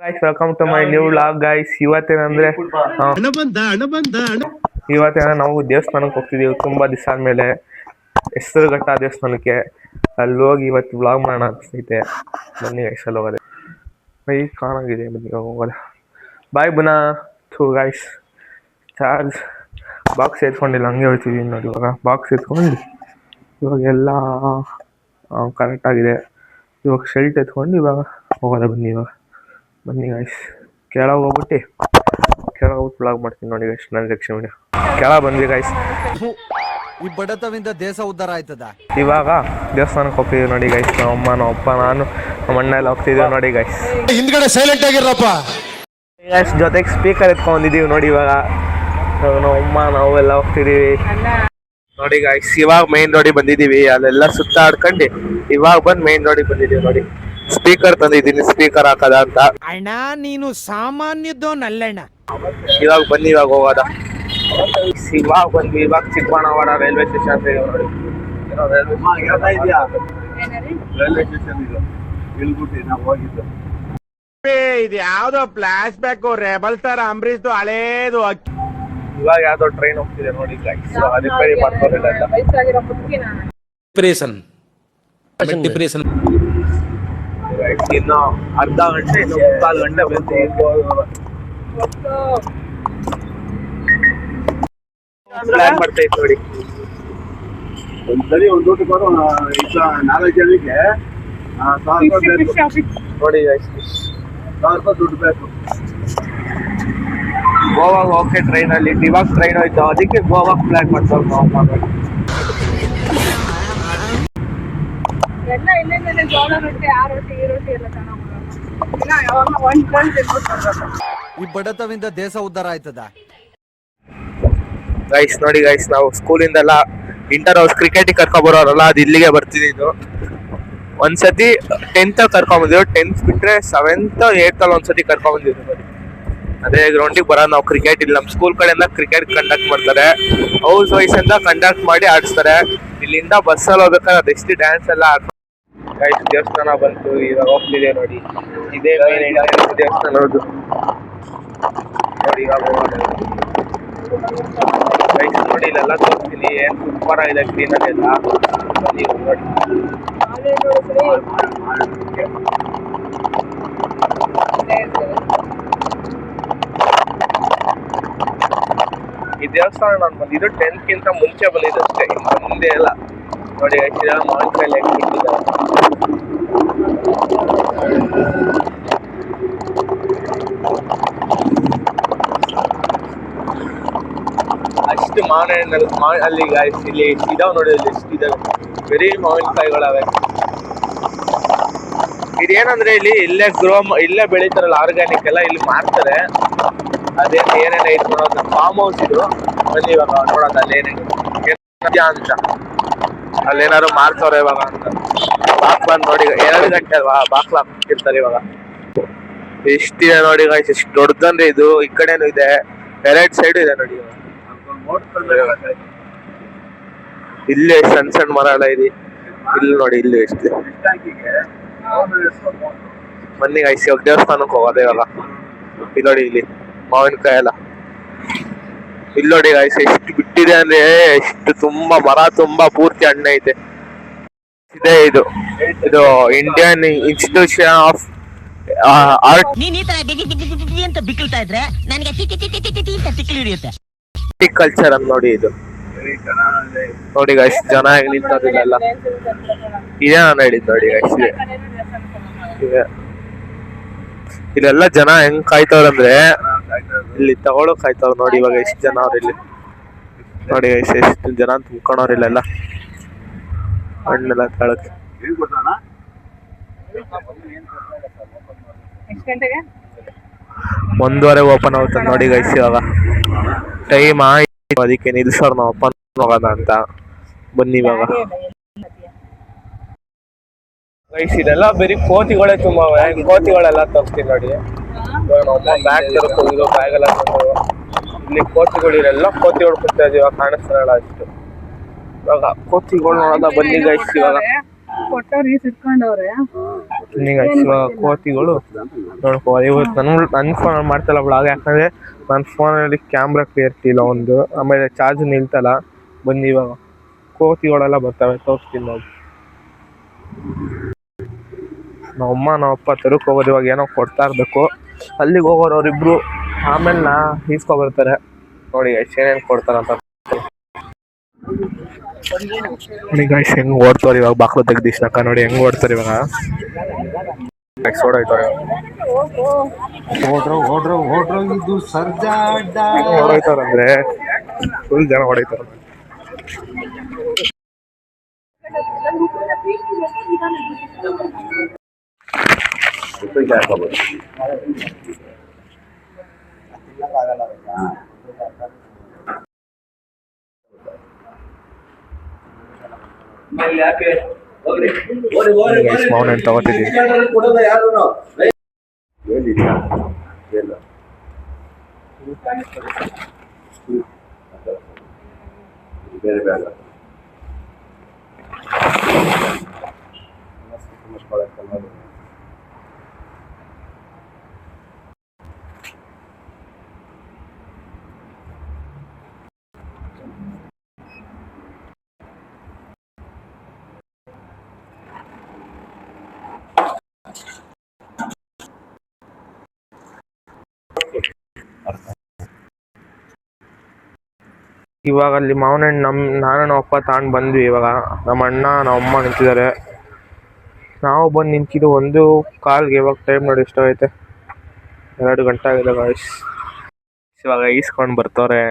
Guys welcome to my new vlog guys. ಇವತ್ತೇನಂದ್ರೆ ನಾವು ದೇವಸ್ಥಾನಕ್ಕೆ ಹೋಗ್ತಿದೀವಿ ತುಂಬಾ ದಿವಸ ಆದ್ಮೇಲೆ. ಹೆಸರುಘಟ್ಟ ದೇವಸ್ಥಾನಕ್ಕೆ ಅಲ್ಲಿ ಹೋಗಿ ಇವತ್ತು ವ್ಲಾಗ್ ಮಾಡೋಣ ಅನ್ಸ್ತೈತೆ. ಬನ್ನಿ ಗೈಸ್ ಅಲ್ಲಿ ಹೋಗೋದೆ. ಬೈ ಕಾಣಾಗಿದೆ, ಬನ್ನಿ ಹೋಗೋದೆ. ಬಾಯ್ ಬುನಾ ಥೂ ಗೈಸ್. ಚಾರ್ಜ್ ಬಾಕ್ಸ್ ಎತ್ಕೊಂಡಿಲ್ಲ, ಹಂಗೆ ಹೋಗ್ತಿದ್ದೀನಿ ನೋಡಿ. ಇವಾಗ ಬಾಕ್ಸ್ ಎತ್ಕೊಂಡು ಇವಾಗ ಎಲ್ಲ ಕರೆಕ್ಟಾಗಿದೆ. ಇವಾಗ ಶೆಲ್ಟ್ ಎತ್ಕೊಂಡು ಇವಾಗ ಹೋಗೋದೆ. ಬನ್ನಿ ಗೈಸ್ ಕೆಳಗೆ ಹೋಗ್ಬಿಟ್ಟು ವ್ಲಾಗ್ ಮಾಡ್ತೀನಿ ನೋಡಿ ಗೈಸ್. ನನ್ನ ರಿಯಾಕ್ಷನ್ ವಿಡಿಯೋ ಕೆಳಗೆ ಬಂದ್ವಿ ಗೈಸ್. ಈ ಬಡತವಿಂದ ದೇಶ ಉದ್ಧಾರ ಆಯ್ತದ. ಇವಾಗ ದೇವಸ್ಥಾನಕ್ಕೆ ಹೋಗ್ತಿದ್ದೀವಿ ನೋಡಿ ಗೈಸ್. ನಮ್ಮಮ್ಮ ನಮ್ಮಪ್ಪ ನಾನು ನಮ್ಮ ಅಣ್ಣ ಎಲ್ಲ ಹೋಗ್ತಿದ್ದೀವಿ ನೋಡಿ ಗೈಸ್. ಹಿಂದ್ಗಡೆ ಸೈಲೆಂಟ್ ಆಗಿರಪ್ಪ ಗೈಸ್. ಜೊತೆಗೆ ಸ್ಪೀಕರ್ ಎತ್ಕೊಂಡಿದ್ದೀವಿ ನೋಡಿ. ಇವಾಗ ನಮ್ಮಮ್ಮ ನಾವು ಎಲ್ಲ ಹೋಗ್ತಿದ್ದೀವಿ ನೋಡಿ ಗೈಸ್. ಇವಾಗ ಮೇನ್ ರೋಡಿಗೆ ಬಂದಿದ್ದೀವಿ. ಅಲ್ಲೆಲ್ಲ ಸುತ್ತಾಡ್ಕೊಂಡು ಇವಾಗ ಬಂದು ಮೇನ್ ರೋಡಿಗೆ ಬಂದಿದ್ದೀವಿ ನೋಡಿ. ಸ್ಪೀಕರ್ ತಂದಿದ್ದೀನಿ, ಸ್ಪೀಕರ್ ಹಾಕದ ಅಂತ. ಅಣ್ಣ ನೀನು ಸಾಮಾನ್ಯದೋನಲ್ಲಣ್ಣ. ಇವಾಗ ಬನ್ನಿ, ಇವಾಗ ಹೋಗೋದ. ಇವಾಗ ಬಂದ್ವಿ. ಇವಾಗ ಚಿಕ್ಕಬಳ್ಳಾಪುರ ರೈಲ್ವೆ ಸ್ಟೇಷನ್ ನೋಡಿ. ರೈಲ್ವೆ ಸ್ಟೇಷನ್ ಇದು ನಾವು ಹೋಗಿದ್ದು. ಇದು ಯಾವ್ದೋ ಫ್ಲಾಶ್ ಬ್ಯಾಕ್ ರೆಬಲ್ ತರ ಅಂಬರೀಶ್ ಹಳೇದು. ಇವಾಗ ಯಾವ್ದೋ ಟ್ರೈನ್ ಹೋಗ್ತಿದೆ ನೋಡಿ ಗೈಸ್. ರಿಪೇರಿ ಮಾಡ್ಕೊಂಡಿಲ್ಲ. ಡಿಪ್ರೆಷನ್ ಇನ್ನು ಅರ್ಧ ಗಂಟೆ, ಇನ್ನು 3/4 ಗಂಟೆ ಪ್ಲಾನ್ ಮಾಡ್ತಾ ಇತ್ತು ನೋಡಿ. ಒಂದ್ಸರಿ ಒಂದು ಊಟಕ್ಕೆ ಬರೋ 4 ಜನಕ್ಕೆ 1000 ರೂಪಾಯಿ ಬೇಕು ನೋಡಿ ಗೈಸ್. 1000 ರೂಪಾಯಿ ದುಡ್ಡು ಬೇಕು. ಗೋವಾಗ ಓಕೆ ಟ್ರೈನಲ್ಲಿ. ಇವಾಗ ಟ್ರೈನ್ ಹೋಯ್ತು, ಅದಕ್ಕೆ ಗೋವಾಗ ಪ್ಲಾನ್ ಮಾಡ್ತಾರೆ ನಾವು. ಎಲ್ಲ ಇಲ್ಲೇ ಜೋಳ ರೊಟ್ಟಿ, ಆ ರೊಟ್ಟಿ, ಈ ರೊಟ್ಟಿ ಎಲ್ಲ ಈ ಬಡತವಿಂದ ದೇಶ ಉದ್ಧಾರ ಆಯ್ತದ. ಗೈಸ್ ನೋಡಿ ಗೈಸ್, ನಾವು ಸ್ಕೂಲಿಂದೆಲ್ಲ ಇಂಟರ್ ಹೌಸ್ ಕ್ರಿಕೆಟಿಗೆ ಕರ್ಕೊಂಬರೋರಲ್ಲ, ಅದು ಇಲ್ಲಿಗೆ ಬರ್ತಿದ್ದು. ಒಂದ್ಸತಿ 10th ಕರ್ಕೊಂಬಂದಿದ್ರು. 10th ಬಿಟ್ರೆ 7th 8th ಒಂದ್ಸತಿ ಕರ್ಕೊಂಬಂದಿದ್ರು ನೋಡಿ. ಅದೇ ಗ್ರೌಂಡಿಗೆ ಬರೋದು ನಾವು. ಕ್ರಿಕೆಟ್ ಇಲ್ಲಿ ನಮ್ಮ ಸ್ಕೂಲ್ ಕಡೆಯಿಂದ ಕ್ರಿಕೆಟ್ ಕಂಡಕ್ಟ್ ಮಾಡ್ತಾರೆ. ಹೌಸ್ ವೈಸ್ ಅಂತ ಕಂಡಕ್ಟ್ ಮಾಡಿ ಆಡಿಸ್ತಾರೆ. ಇಲ್ಲಿಂದ ಬಸ್ಸಲ್ಲಿ ಹೋಗ್ಬೇಕಾದ್ರೆ ಅದೆಷ್ಟು ಡ್ಯಾನ್ಸ್ ಎಲ್ಲ ಗೈಸ್. ದೇವಸ್ಥಾನ ಬಂತು, ಇವಾಗ ಹೋಗ್ತಿದೆ ನೋಡಿ. ಇದೇ ಮೇನ್ ದೇವಸ್ಥಾನ ನೋಡಿ. ಇವಾಗ ಗೈಸ್ ನೋಡಿ, ಇಲ್ಲೆಲ್ಲ ತೋರಿಸ್ತೀನಿ. ಏನ್ ಸೂಪರ್ ಆಗಿದೆ ಕ್ಲೀನಲ್ಲಿ ಎಲ್ಲ. ನೀವು ನೋಡಿ ಈ ದೇವಸ್ಥಾನ ನಾನು ಬಂದಿದ್ದು 10th ಮುಂಚೆ ಬಂದಿದ್ದು ಅಷ್ಟೇ, ಇನ್ನು ಮುಂದೆ ಎಲ್ಲ ನೋಡಿ. ಇದೆಲ್ಲ ಮಾವಿನಕಾಯಿ ಇಟ್ಟಿದ್ದಾರೆ. ಅಷ್ಟು ಮಾವಿನ ಅಲ್ಲಿ ಇಲ್ಲಿ ಇದಾವೆ ನೋಡಿ. ಅಲ್ಲಿ ಎಷ್ಟು ಇದಾವೆ, ಬರೀ ಮಾವಿನಕಾಯಿಗಳವೆ. ಇದೇನಂದ್ರೆ ಇಲ್ಲೇ ಬೆಳೀತಾರಲ್ಲ, ಆರ್ಗ್ಯಾನಿಕ್ ಎಲ್ಲ ಇಲ್ಲಿ ಮಾರ್ತಾರೆ. ಅದೇನು ಏನೇನು ಐತೆ ನೋಡೋದು. ಫಾರ್ಮ್ ಹೌಸ್ ಇದು. ಬನ್ನಿ ಇವಾಗ ನೋಡೋದು ಅಲ್ಲೇನೇನು ಅಂತ. ಅಲ್ಲೇನಾದ್ರು ಮಾರ್ತಾವ್ರೆ ಇವಾಗ ಅಂತ. ಬಾಕ್ಲಾನ್ ನೋಡಿ, 2 ಗಂಟೆ ಅಲ್ವಾ ಬಾಕ್ಲಾ ಹಾಕಿರ್ತಾರೆ ಇವಾಗ. ಎಷ್ಟಿದೆ ನೋಡಿ ಗೈಸ್, ಎಷ್ಟು ದೊಡ್ಡದಂದ್ರೆ ಇದು. ಈ ಕಡೆನೂ ಇದೆ, 2 ಸೈಡ್ ಇದೆ ನೋಡಿ. ಇಲ್ಲಿ ಸಣ್ಣ ಸಣ್ಣ ಮರ ಎಲ್ಲ ಇದೆ. ಇಲ್ಲಿ ನೋಡಿ, ಇಲ್ಲಿ ಎಷ್ಟು. ಬನ್ನಿ ಗೈಸ್, ಇವಾಗ ದೇವಸ್ಥಾನಕ್ಕೆ ಹೋಗೋದೆ ಇವಾಗ. ಇಲ್ಲಿ ನೋಡಿ, ಇಲ್ಲಿ ಮಾವಿನಕಾಯಿ ಎಲ್ಲ. ಇಲ್ಲಿ ನೋಡಿ ಗೈಸ್, ಎಷ್ಟು ಬಿಟ್ಟಿದೆ ಅಂದ್ರೆ ಎಷ್ಟು. ತುಂಬಾ ಮರ ತುಂಬಾ ಪೂರ್ತಿ ಹಣ್ಣು ಐತೆ. ಇದೆ ಇದು Indian institution of art culture ಅಂತ ನೋಡಿ. ಇದು ನೋಡಿ ಗೈಸ್, ಜನ ಹೆಂಗ್ ನಿಂತದಿಲ್ಲ. ಇದೇ ನಾನು ಹೇಳಿದ್ ನೋಡಿ ಗೈಸ್. ಇಲ್ಲೆಲ್ಲ ಜನ ಹೆಂಗ್ ಕಾಯ್ತವ್ರಂದ್ರೆ ಇಲ್ಲಿ ತಗೊಳಕ್ ಕಾಯ್ತವ್ರ ನೋಡಿ. ಇವಾಗ ಎಷ್ಟು ಜನ ಅವ್ರ ಇಲ್ಲಿ ನೋಡಿ ಗೈಸ್, ಎಷ್ಟು ಜನ ತುಂಬ್ಕೊಂಡವ್ರ ಇಲ್ಲೆಲ್ಲ ಹಣ್ಣೆಲ್ಲ ತಳಕ್ಕೆ. 1:15 ಓಪನ್ ಆಗುತ್ತೆ ನೋಡಿ ಗೈಸ್. ಇವಾಗ ಟೈಮ್ ಆಯ್ತು, ಅದಕ್ಕೆ ನಿಲ್ಸೋರ್ ನಾವು ಓಪನ್ ಹೋಗೋಣ ಅಂತ. ಬನ್ನಿ ಇವಾಗ ಗೈಸ್. ಇದೆಲ್ಲ ಬರೀ ಕೋತಿಗಳೇ ತುಂಬಾ. ಕೋತಿಗಳೆಲ್ಲ ತರ್ತೀನಿ ನೋಡಿ. ಬ್ಯಾಗ್ ತರ್ಕೋಗಿರೋ ಬ್ಯಾಗ್ ಎಲ್ಲ ತರ್ಬೋದು. ಇಲ್ಲಿ ಕೋತಿಗಳಿರೆಲ್ಲ ಕೋತಿಗಳು ಕೂತಾ ಇದೀವ, ಕಾಣಿಸ್ತಾರಲ್ಲ ಅಷ್ಟು. ಇವಾಗ ಕೋತಿಗಳು ನೋಡೋದ. ಬನ್ನಿ ಗೈಸ್, ಇವಾಗ ಕೊಟ್ಟವ್ರಿಗೆ ಸಿಟ್ಕೊಂಡವ್ರೆ. ಈಗ ಕೋತಿಗಳು ನೋಡ್ಕೋ ಇವತ್ತು ನನ್ನ ಫೋನ್ ಮಾಡ್ತಲ್ಲ ಬ್ಲಾಗ್, ಯಾಕಂದ್ರೆ ನನ್ನ ಫೋನಲ್ಲಿ ಕ್ಯಾಮ್ರಾ ಕ್ಲಿಯರಿಟಿ ಇಲ್ಲ ಒಂದು, ಆಮೇಲೆ ಚಾರ್ಜ್ ನಿಲ್ತಲ್ಲ. ಬಂದು ಇವಾಗ ಕೋತಿಗಳೆಲ್ಲ ಬರ್ತವೆ, ತೋರಿಸ್ತೀನಿ ನೋಡಿ. ನಮ್ಮಮ್ಮ ನಮ್ಮಪ್ಪ ತರಕ್ಕೆ ಹೋಗೋದು, ಇವಾಗ ಏನೋ ಕೊಡ್ತಾ ಇರಬೇಕು. ಅಲ್ಲಿಗೆ ಹೋಗೋರು ಅವರಿಬ್ರು, ಆಮೇಲೆ ಈಸ್ಕೊಬರ್ತಾರೆ. ನೋಡಿ ಏನೇನು ಕೊಡ್ತಾರಂತ ನೋಡಿ ಗೈಸ್, ಹೆಂಗ್ ಓಡ್ತಾರೆ ಇವಾಗ. ಬಾಕ್ಲು ತೆಗ್ದಿಸ್ನಕ್ಕ ನೋಡಿ ಹೆಂಗ್ ಓಡ್ತಾರೆ ಇವಾಗ. ಓಡೋಯ್ತಾರೆ ಇದು ಸರ್ಜಾಡ ಓಡೋಯ್ತಾರಂದ್ರೆ ಫುಲ್ ಜನ ಓಡೋಯ್ತಾರೆ. ಮೌನ ತಗೋತಿದ್ದೀವಿ. ಬೇರೆ ಬೇರೆ ಇವಾಗ ಅಲ್ಲಿ ಮಾವಿನ ಹಣ್ಣು ನಾನು ನಮ್ಮ ಅಪ್ಪ ತಗೊಂಡು ಬಂದ್ವಿ. ಇವಾಗ ನಮ್ಮ ಅಣ್ಣ ನಮ್ಮ ಅಮ್ಮ ನಿಂತಿದ್ದಾರೆ, ನಾವು ಬಂದು ನಿಂತಿದ್ದು 1:15. ಇವಾಗ ಟೈಮ್ ನೋಡಿ ಇಷ್ಟ ಐತೆ, 2 ಗಂಟೆ ಆಗಿದೆ ಗಾಯ್ಸ್. ಇವಾಗ ಈಸ್ಕೊಂಡು ಬರ್ತವ್ರೆ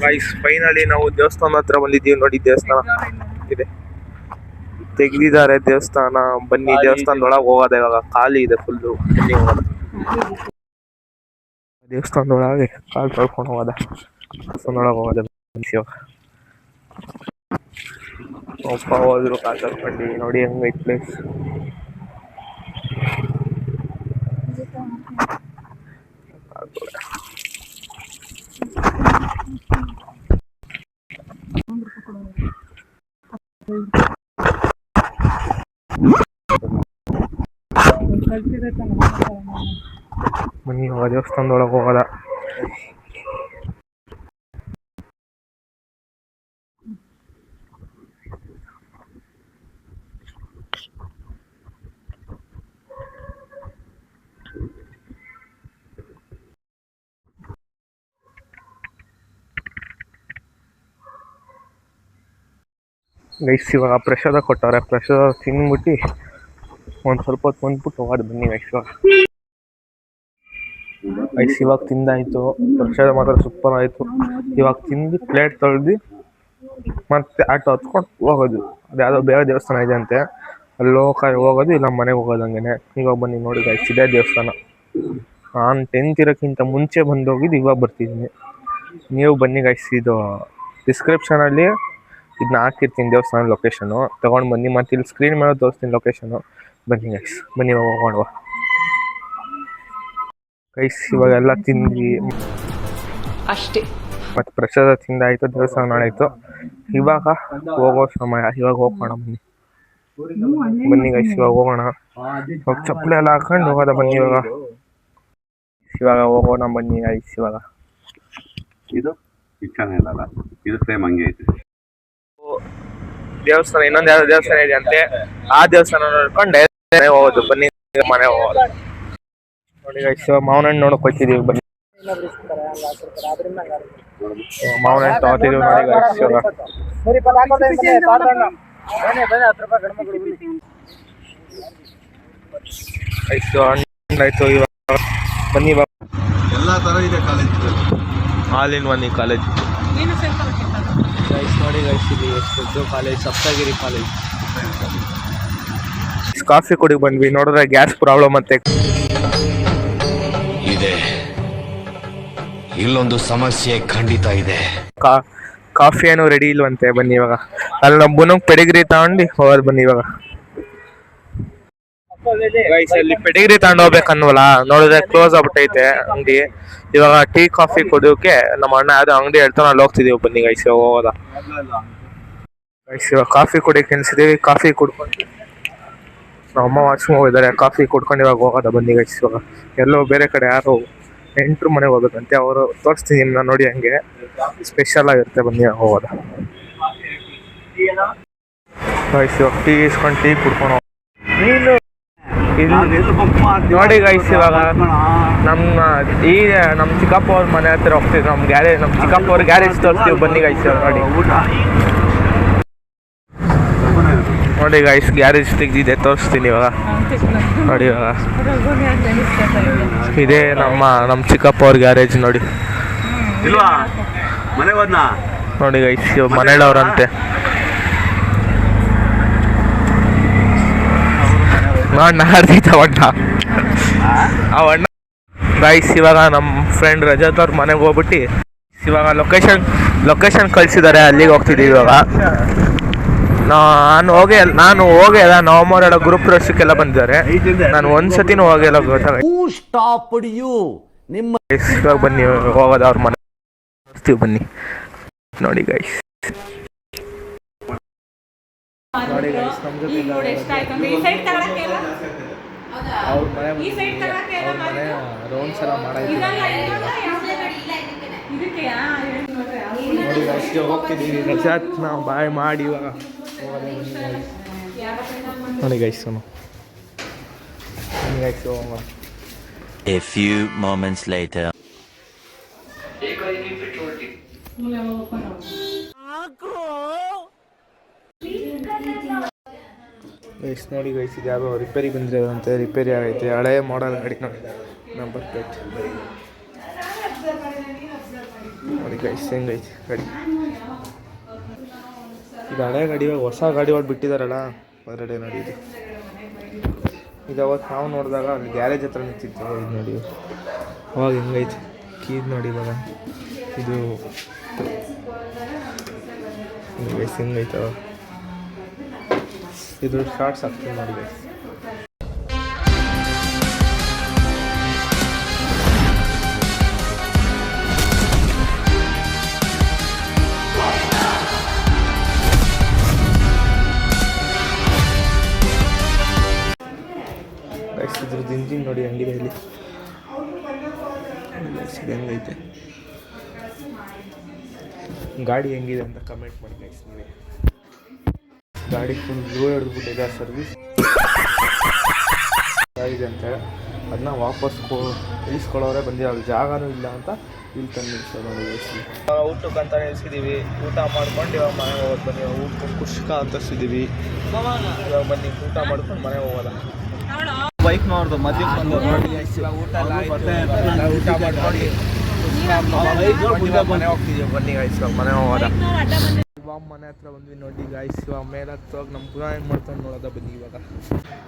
ಗಾಯ್ಸ್. ಫೈನಲಿ ನಾವು ದೇವಸ್ಥಾನ ಹತ್ರ ಬಂದಿದ್ದೀವಿ. ನೋಡಿ ದೇವಸ್ಥಾನ ಇದೆ, ತೆಗ್ದಿದ್ದಾರೆ ದೇವಸ್ಥಾನ. ಬನ್ನಿ ದೇವಸ್ಥಾನದೊಳಗೆ ಹೋಗೋದ, ಇವಾಗ ಖಾಲಿ ಇದೆ ಫುಲ್ಲು. ಬನ್ನಿ ಹೋಗೋದ ದೇವಸ್ಥಾನದೊಳಗೆ, ಕಾಲು ತೊಳ್ಕೊಂಡು ಹೋಗೋದ, ದೇವಸ್ಥಾನದೊಳಗೆ ಹೋಗೋದ. ಅಪ್ಪ ಹೋದ್ರು ಕಾಲು ತೊಳ್ಕೊಂಡು. ನೋಡಿ ಹೆಂಗೈತೆ ಪ್ಲೇಸ್. ಬನ್ನಿ ಇವಾಗ ದೇವಸ್ಥಾನದೊಳಗೆ ಹೋಗೋದ. ಗೈಸ್ ಇವಾಗ ಪ್ರಸಾದ ಕೊಟ್ಟವ್ರೆ, ಪ್ರಸಾದ ತಿಂದ್ಬಿಟ್ಟು ಒಂದು ಸ್ವಲ್ಪ ಹೊತ್ತು ಬಂದ್ಬಿಟ್ಟು ಹೋಗೋದು. ಬನ್ನಿ ಗೈಸ್ ಇವಾಗ ತಿಂದಾಯ್ತು, ಪ್ರಸಾದ ಮಾತ್ರ ಸೂಪರ್ ಆಯಿತು. ಇವಾಗ ತಿಂದು ಪ್ಲೇಟ್ ತೊಳೆದು ಮತ್ತೆ ಆಟೋ ಹತ್ಕೊಂಡು ಹೋಗೋದು. ಅದು ಯಾವುದೋ ಬೇರೆ ದೇವಸ್ಥಾನ ಇದೆ ಅಂತೆ, ಅಲ್ಲಿ ಹೋಗೋದು, ಇಲ್ಲ ಮನೆಗೆ ಹೋಗೋದು ಹಂಗೆ. ಇವಾಗ ಬನ್ನಿ ನೋಡಿ ಗೈಸ್, ಇದೇ ದೇವಸ್ಥಾನ. ನಾನು 10th ಇರೋಕ್ಕಿಂತ ಮುಂಚೆ ಬಂದೋಗಿದ್ದು, ಇವಾಗ ಬರ್ತಿದ್ದೀನಿ. ನೀವು ಬನ್ನಿ ಗೈಸ್, ಇದು ಡಿಸ್ಕ್ರಿಪ್ಷನಲ್ಲಿ ಇದನ್ನ ಹಾಕಿರ್ತೀನಿ ದೇವಸ್ಥಾನ ಲೊಕೇಶನು, ತೊಗೊಂಡು ಬನ್ನಿ. ಮತ್ತು ಇಲ್ಲಿ ಸ್ಕ್ರೀನ್ ಮೇಲೆ ತೋರಿಸ್ತೀನಿ ಲೊಕೇಶನು. ಬನ್ನಿ ಗೈಸ್, ಬನ್ನಿ ಇವಾಗ ಹೋಗೋಣ ಗೈಸ್. ಇವಾಗೆಲ್ಲ ತಿಂದ್ವಿ ಅಷ್ಟೇ, ಮತ್ತು ಪ್ರಸಾದ ತಿಂದಾಯಿತು, ದೇವಸ್ಥಾನ ಆಯಿತು. ಇವಾಗ ಹೋಗೋ ಸಮಯ, ಇವಾಗ ಹೋಗೋಣ. ಬನ್ನಿ ಗೈಸ್ ಇವಾಗ ಹೋಗೋಣ. ಇವಾಗ ಚಪ್ಪಲಿ ಎಲ್ಲ ಹಾಕೊಂಡು ಹೋಗೋದ. ಬನ್ನಿ ಇವಾಗ ಹೋಗೋಣ ಬನ್ನಿ ಗೈಸ್. ಇವಾಗ ಇದು ಚೆನ್ನಾಗಿಲ್ಲ, ಇದು ಸೇಮ್ ಹಂಗೆ ಐತೆ. ದೇವಸ್ಥಾನ, ಇನ್ನೊಂದು ಯಾವ್ದು ದೇವಸ್ಥಾನ ಇದೆ ಅಂತೆ, ಆ ದೇವಸ್ಥಾನ ನೋಡ್ಕೊಂಡು ಹೋಗೋದು. ಬನ್ನಿ ಮನೆ ಹೋಗೋದು. ನೋಡಿ ಗೈಸ್, ಮಾವಿನ ಹಣ್ಣು ನೋಡಕ್ ಹೋಗ್ತಿದೀವಿ. ಬನ್ನಿ ಮಾವಿನ ಹಣ್ಣು ತಗೋತಿದೀವಿ ನೋಡಿ ಗೈಸ್. ಹಣ್ಣಾಯ್ತು ಇವಾಗ. ಬನ್ನಿ ಇವಾಗ ಎಲ್ಲ ತರ ಇದೆ ಕಾಲೇಜ್, ಆಲ್ ಇನ್ ಒನ್ ಈ ಕಾಲೇಜ್ ಗೈಸ್. ನೋಡಿ ಗೈಸ್, ಇದು ಎಷ್ಟು ಕಾಲೇಜ್, ಸಪ್ತಗಿರಿ ಕಾಲೇಜ್. ಕಾಫಿ ಕುಡಿಗೆ ಬಂದ್ವಿ, ನೋಡಿದ್ರೆ ಗ್ಯಾಸ್ ಪ್ರಾಬ್ಲಮ್ ಮತ್ತೆ ಇದೆ. ಇಲ್ಲೊಂದು ಸಮಸ್ಯೆ ಖಂಡಿತ ಇದೆ. ಕಾಫಿ ಏನೋ ರೆಡಿ ಇಲ್ವಂತೆ. ಬನ್ನಿ ಇವಾಗ ಅಲ್ಲಿ ನಮ್ಮ ಬುನಂಗ್ ಪೆಡಿಗ್ರಿ ತಗೊಂಡು ಹೋಗೋದು. ಬನ್ನಿ ಇವಾಗ ಗೈಸ್, ಅಲ್ಲಿ ಪೆಡಿಗ್ರಿ ತಗೊಂಡು ಹೋಗ್ಬೇಕನ್ವಲ್ಲ, ನೋಡಿದ್ರೆ ಕ್ಲೋಸ್ ಆಗ್ಬಿಟ್ಟೈತೆ ಅಂಗಡಿ. ಇವಾಗ ಟೀ ಕಾಫಿ ಕುಡಿಯೋಕೆ ನಮ್ಮ ಅಣ್ಣ ಯಾವ್ದೋ ಅಂಗಡಿ ಹೇಳ್ತಾನೆ, ಅಲ್ಲಿ ಹೋಗ್ತಿದೀವಿ. ಬನ್ನಿ ಗೈಸ್ ಇವಾಗ ಹೋಗೋದ. ಗೈಸ್ ಇವಾಗ ಕಾಫಿ ಕುಡಿಯೋಕೆ ಎನ್ಸಿದೀವಿ, ಕಾಫಿ ಕುಡ್ಕೊಂಡು ನಮ್ಮ ಅಮ್ಮ ವಾಶ್ರೂಮ್ ಹೋಗಿದ್ದಾರೆ, ಕಾಫಿ ಕುಡ್ಕೊಂಡು ಇವಾಗ ಹೋಗೋದ ಬನ್ನಿ ಗೈಸ್. ಇವಾಗ ಎಲ್ಲೋ ಬೇರೆ ಕಡೆ ಯಾರು ನೆಂಟ್ರು ಮನೆಗೆ ಹೋಗ್ಬೇಕಂತೆ, ಅವರು ತೋರಿಸ್ತೀನಿ ನಿಮ್ಮನ್ನ ನೋಡಿ, ಹಂಗೆ ಸ್ಪೆಷಲ್ ಆಗಿರುತ್ತೆ ಬನ್ನಿ ಹೋಗೋದ ಗೈಸ್. ಇವಾಗ ಟೀ ಇಸ್ಕೊಂಡು ಟೀ ಕುಡ್ಕೊಂಡು ನೋಡಿ ಗೈಸ್. ಇವಾಗ ನಮ್ಮ ಚಿಕ್ಕಪ್ಪ ಅವ್ರ ಮನೆ ಹತ್ರ ಹೋಗ್ತೀವಿ, ನಮ್ಮ ಚಿಕ್ಕಪ್ಪ ಅವ್ರ ಗ್ಯಾರೇಜ್ ತೋರಿಸ್ತೀವಿ ಬನ್ನಿ ಗೈಸ್. ನೋಡಿ ಗೈಸ್, ಗ್ಯಾರೇಜ್ ತೆಗ್ದಿದೆ, ತೋರಿಸ್ತೀನಿ ಇವಾಗ ನೋಡಿ. ಇವಾಗ ಇದೇ ನಮ್ಮ ಚಿಕ್ಕಪ್ಪ ಅವ್ರ ಗ್ಯಾರೇಜ್ ನೋಡಿ. ಇಲ್ವಾ ಮನೆ ಹೋದ್ನಾ ನೋಡಿ ಗೈಸ್, ಮನೇಳವ್ರಂತೆ. ನಾಡ್ದೈತ ಅಣ್ಣ ಗೈಸ್. ಇವಾಗ ನಮ್ಮ ಫ್ರೆಂಡ್ ರಜತ್ ಅವ್ರ ಮನೆಗೆ ಹೋಗ್ಬಿಟ್ಟು ಇವಾಗ ಲೊಕೇಶನ್ ಕಳಿಸಿದ್ದಾರೆ, ಅಲ್ಲಿಗೆ ಹೋಗ್ತಿದ್ದೀವಿ ಇವಾಗ. ನಾನು ಹೋಗಿ ಎಲ್ಲ ನವಂಬರ್ ಎಲ್ಲ ಗ್ರೂಪ್ ಪ್ರವೇಶಕ್ಕೆಲ್ಲ ಬಂದಿದ್ದಾರೆ, ನಾನು ಒಂದ್ಸತಿನೂ ಹೋಗಿಲ್ಲ ಇವಾಗ ಬನ್ನಿ ಹೋಗೋದು ಅವ್ರ ಮನೆ ತೋರಿಸ್ತೀವಿ ಬನ್ನಿ ನೋಡಿ ಗೈಸ್. ನೋಡಿ ಗೈಸ್, ನಮ್ಮ ಜೊತೆ ಅವ್ರ ಮನೆ ರೌಂಡ್ಸ್ ಎಲ್ಲ ಮಾಡಾಯ್ತು. ನೋಡಿ ಗೈಸ್, ಹೋಗ್ತಿದ್ದೀವಿ ರಜಾತ್ ನಾವು ಬಾಯ್ ಮಾಡಿ ಇವಾಗ ನೋಡಿ guys. A few moments later. Guys ನೋಡಿ ಗೈಸ್, ಇದು ಯಾವುದೋ ರಿಪೇರಿ ಬಂದಿರೋದಂತೆ, ರಿಪೇರಿ ಆಗೈತೆ, ಹಳೆಯ ಮಾಡೆಲ್ ಗಾಡಿ ನೋಡಿ, ನಂಬರ್ ಪ್ಲೇಟ್ ನೋಡಿ ಗೈಸ್ ಹೆಂಗೈತೆ ಗಾಡಿ. ಇದು ಹಳೆ ಗಾಡಿ, ಇವಾಗ ಹೊಸ ಗಾಡಿ ಹೊಟ್ಟು ಬಿಟ್ಟಿದ್ದಾರಲ್ಲ ಹೊರಗಡೆ ನೋಡಿ. ಇದು ಅವತ್ತು ನಾವು ನೋಡಿದಾಗ ಅಲ್ಲಿ ಗ್ಯಾರೇಜ್ ಹತ್ರ ನಿಂತಿತ್ತು. ಇದು ನೋಡಿ ಅವಾಗ ಹೆಂಗೈತೆ ಕೀದ್ ನೋಡಿ. ಇವಾಗ ಇದು ಗೈಸ್ ಹೆಂಗೈತೆ, ಇದು ಶಾರ್ಟ್ಸ್ ಆಗ್ತದೆ ನೋಡಿ ಗೈಸ್. ಇದ್ರದ್ದು ಇಂಜಿನ್ ನೋಡಿ ಹೆಂಗಿದೆ ಇಲ್ಲಿ, ಹೆಂಗೈತೆ ಗಾಡಿ ಹೆಂಗಿದೆ ಅಂತ ಕಮೆಂಟ್ ಮಾಡಿ ಗೈಸ್. ನೋಡಿ ಗಾಡಿ ಫುಲ್ ಲೋ ಹಿಡಿದ್ಬಿಟ್ಟಿದೆ, ಸರ್ವಿಸ್ ಆಗಿದೆ ಅಂತ ಅದನ್ನ ವಾಪಸ್ ಇಳಿಸ್ಕೊಳ್ಳೋರೆ ಬಂದಿರೋ, ಅಲ್ಲಿ ಜಾಗನೂ ಇಲ್ಲ ಅಂತ ಇಲ್ಲಿ ತಂದು ನಿಲ್ಸೋದು ನೋಡಿ ಗೈಸ್. ಊಟಕ್ಕೆ ಅಂತ ನಿಲ್ಸಿದ್ದೀವಿ, ಊಟ ಮಾಡ್ಕೊಂಡು ಇವಾಗ ಮನೆಗೆ ಹೋಗೋದು ಬನ್ನಿ. ಊಟಕ್ಕೆ ಕುಷ್ಕ ಅಂತಸಿದ್ದೀವಿ, ಇವಾಗ ಬನ್ನಿ ಊಟ ಮಾಡ್ಕೊಂಡು ಮನೆಗೆ ಹೋಗೋದ. ಬೈಕ್ ನೋಡ್ದು ಮಧ್ಯಕ್ಕೆ ಬಂದು ನೋಡಿ ಊಟ ಮಾಡ್ಕೊಂಡು ಮನೆ ಹೋಗ್ತಿದ್ದೀವಿ ಬನ್ನಿ ಗೈಸ್. ಇವಾಗ ಮನೆ ಹೋಗೋದ. ಇವಾಗ ಮನೆ ಹತ್ರ ಬಂದ್ವಿ ನೋಡಿ ಗೈಸ್. ಇವಾಗ ಮೇಲೆ ಹತ್ತೋಗಿ ನಮ್ಮ ಪುನಃ ಏನು ಮಾಡ್ಕೊಂಡು ನೋಡೋದ ಬನ್ನಿ ಇವಾಗ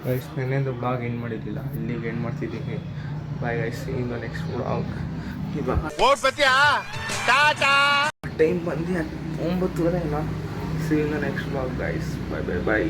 ಗೈಸ್. ನೆನ್ನೆಂದು ಬ್ಲಾಗ್ ಏನು ಮಾಡಿರಲಿಲ್ಲ, ಇಲ್ಲಿಗೆ ಏನು ಮಾಡ್ತಿದ್ದೀನಿ. ಬಾಯ್ ಗೈಸ್, ಈಗ ನೆಕ್ಸ್ಟ್ ಬ್ಲಾಗ್ ಇವಾಗ ಟೈಮ್ ಬಂದು 9:30 ಇಲ್ಲ. C in the next blog guys. Bye bye bye.